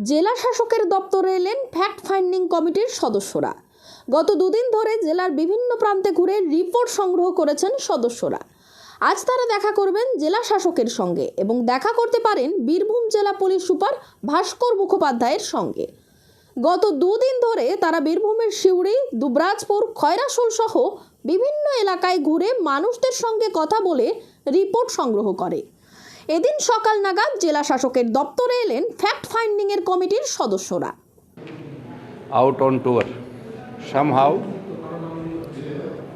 জেলা শাসকের দপ্তরে এলেন ফ্যাক্ট ফাইন্ডিং কমিটির সদস্যরা। গত দুদিন ধরে জেলার বিভিন্ন প্রান্তে ঘুরে রিপোর্ট সংগ্রহ করেছেন সদস্যরা। আজ তারা দেখা করবেন জেলা শাসকের সঙ্গে এবং দেখা করতে পারেন বীরভূম জেলা পুলিশ সুপার ভাস্কর মুখোপাধ্যায়ের সঙ্গে। গত দুদিন ধরে তারা বীরভূমের সিউড়ি, দুবরাজপুর, খয়রাশোল সহ বিভিন্ন এলাকায় ঘুরে মানুষদের সঙ্গে কথা বলে রিপোর্ট সংগ্রহ করে। এদিন সকাল নাগাদ জেলা শাসকের দপ্তরে এলেন ফ্যাক্ট ফাইন্ডিং এর কমিটির সদস্যরা। Out on tour. Somehow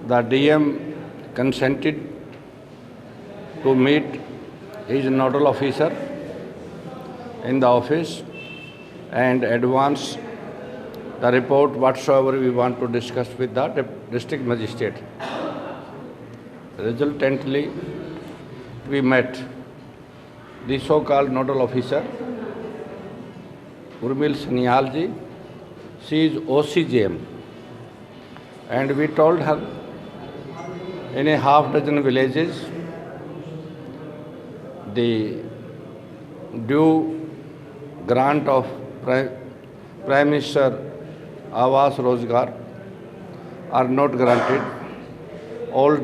the DM consented to meet his nodal officer in the office and advance the report whatsoever we want to discuss with the district magistrate. Resultantly, we met the so-called nodal officer, Urmil Sanyalji. She is OCJM, and we told her in a half dozen villages the due grant of Prime Minister Awas Rozgar are not granted. Old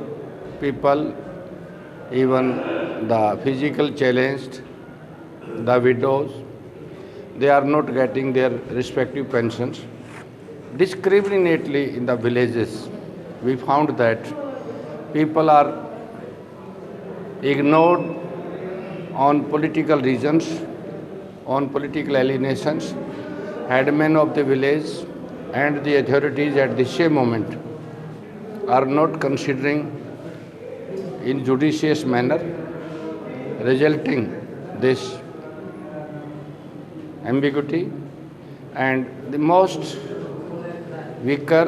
people, even the physical challenged, the widows, they are not getting their respective pensions. Discriminately in the villages, we found that people are ignored on political reasons, on political alienations. Headmen of the village and the authorities at the same moment are not considering in judicious manner, resulting this ambiguity, and the most weaker,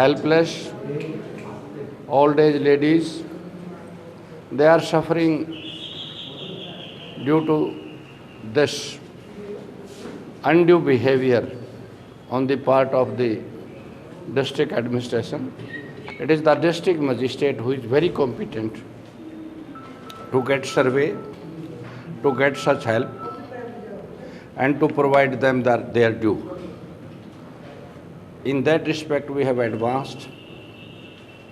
helpless, old age ladies, they are suffering due to this undue behavior on the part of the district administration. It is the district magistrate who is very competent to get survey, to get such help, and to provide them their due. In that respect, we have advanced.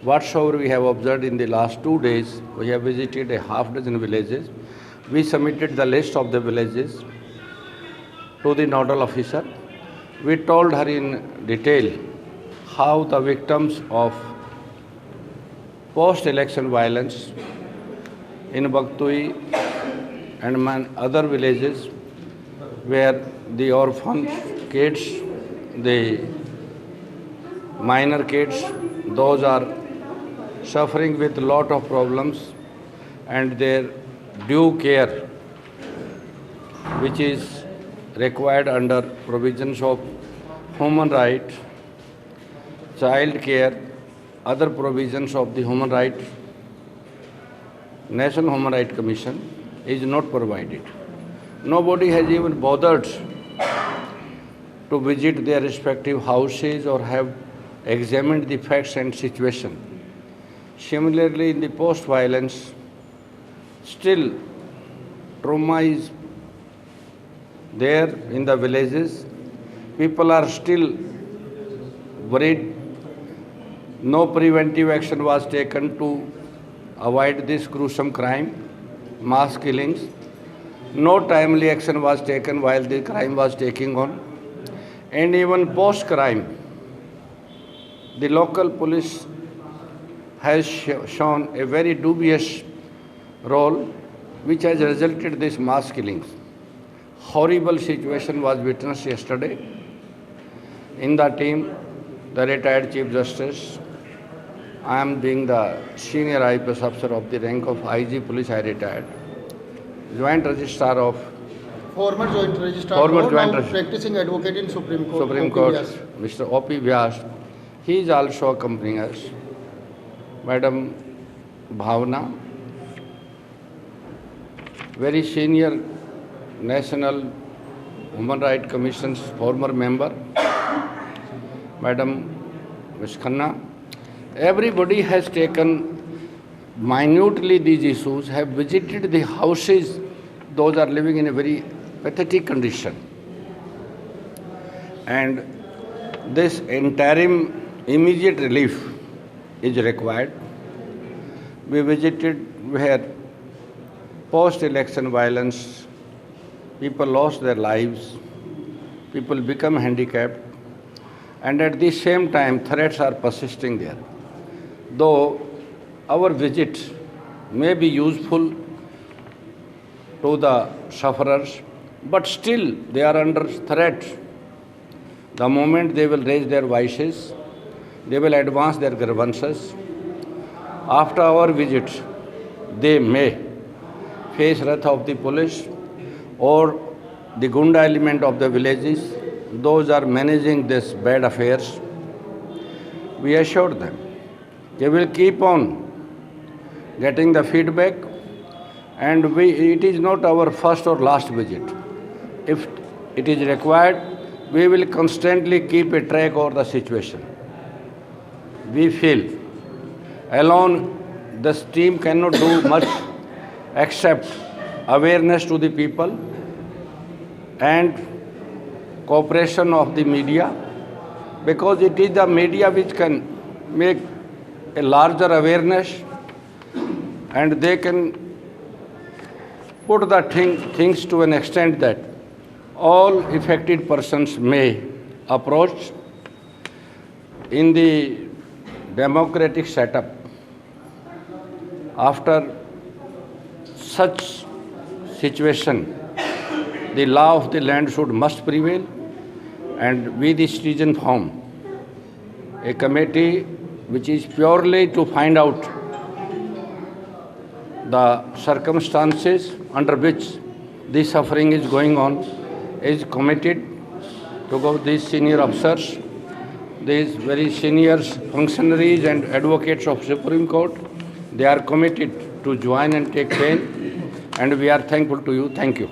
Whatsoever we have observed in the last 2 days, we have visited a half dozen villages. We submitted the list of the villages to the nodal officer. We told her in detail how the victims of post-election violence in Baktui and other villages, where the orphan kids, the minor kids, those are suffering with a lot of problems, and their due care, which is required under provisions of human right, child care, other provisions of the human right, National Human Rights Commission, is not provided. Nobody has even bothered to visit their respective houses or have examined the facts and situation. Similarly, in the post-violence, still trauma is there in the villages. People are still worried. No preventive action was taken to avoid this gruesome crime, mass killings. No timely action was taken while the crime was taking on. And even post-crime, the local police has shown a very dubious role, which has resulted in these mass killings. Horrible situation was witnessed yesterday. In the team, the retired Chief Justice, I am being the senior IPS officer of the rank of IG Police, I retired. Joint Registrar of Former Joint Registrar, now practicing advocate in Supreme Court, Mr. O.P. Vyas, he is also accompanying us. Madam Bhavna, very senior National Human Rights Commission's former member. Madam Ms. Khanna, everybody has taken minutely these issues, have visited the houses. Those are living in a very pathetic condition. And this interim immediate relief is required. We visited where post-election violence, people lost their lives, people become handicapped, and at the same time threats are persisting there. Though our visit may be useful to the sufferers, but still they are under threat. The moment they will raise their voices, they will advance their grievances. After our visit, they may face wrath of the police or the Gunda element of the villages. Those are managing this bad affairs. We assured them they will keep on getting the feedback, and it is not our first or last visit. If it is required, we will constantly keep a track of the situation. We feel alone this team cannot do much except awareness to the people and cooperation of the media, because it is the media which can make a larger awareness and they can put the things to an extent that all affected persons may approach. In the democratic setup, after such situation, the law of the land must prevail, and we the citizen form a committee which is purely to find out the circumstances under which this suffering is going on, is committed to go these senior officers, these very senior functionaries and advocates of Supreme Court. They are committed to join and take pain, and we are thankful to you. Thank you.